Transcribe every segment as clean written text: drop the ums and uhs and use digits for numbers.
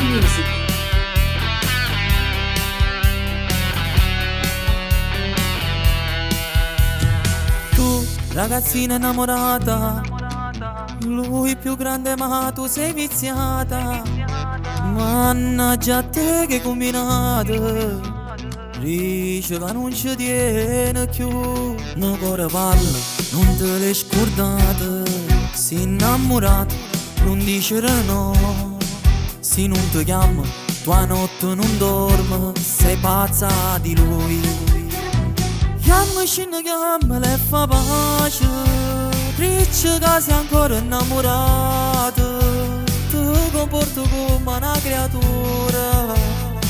Music. Tu, ragazzina innamorata, lui più grande ma tu sei viziata. Mannaggia a te che combinato, dice che non ci tiene più. No cuore parla, non te l'hai scordata. Sei innamorato, non dicere no. Se non ti chiama, tua notte non dorme. Sei pazza di lui. Chiamaci, chiama, le fa pace. Dice che sei ancora innamorato. Ti comporto come una creatura,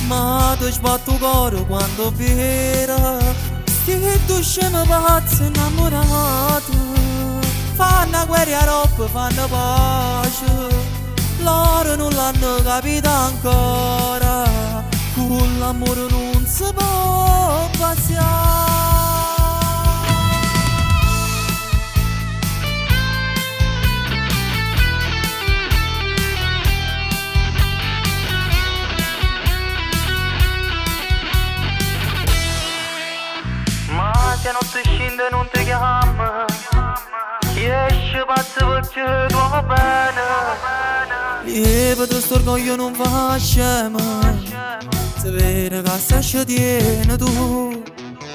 ma ti sbatto il cuore quando vera. Sti due scemi pazzi innamorati fanno guerra roba, fanno pace. Loro non l'hanno capito ancora, con l'amore non si può passare. Ma se non ti scende non ti chiama, esce pazzo perché tu va bene. Lieve tu st'orgoglio non fa scema, se vede che se ci tiene tu.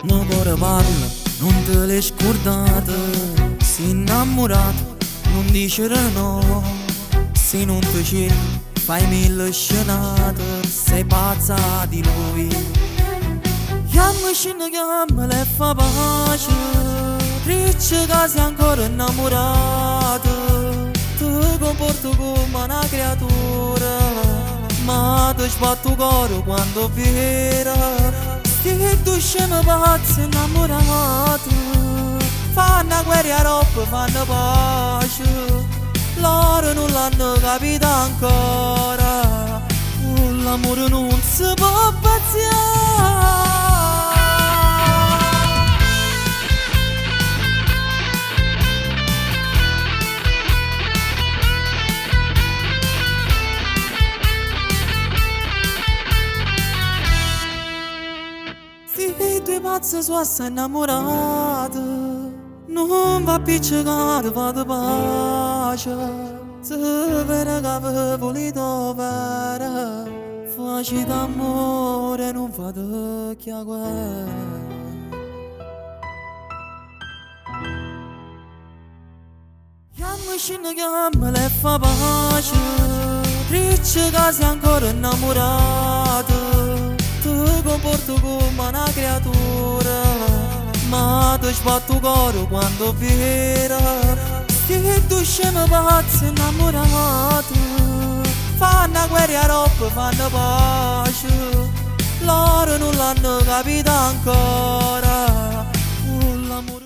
No cuore parla, non te l'hai scordata. Sei innamorato, non dicere no. Se non ti cerchi, fai mille scenate. Sei pazza di lui. Chiamaci, chiama, le fa pace. Dice che sei ancora innamorato. Ti comporto come una creatura, ma ti sbatto il cuore quando vera. Sti due scemi pazzi innamorati fanno guerra roba, fanno pace. Loro non l'hanno capito ancora, con l'amore non si può passare. I due pazzi sono assai innamorati, non va piccicare, fate pace. Se vede che avevo volito vera, facci d'amore, non fate chiacchiere. Chiamaci, chiama, le fa pace. Dice che sei ancora innamorato. Ti comporto come una creatura, ma ti sbatto il cuore quando vera. Sti due scemi pazzi innamorati fanno guerra roba, fanno pace. Loro non l'hanno capito ancora, con l'amore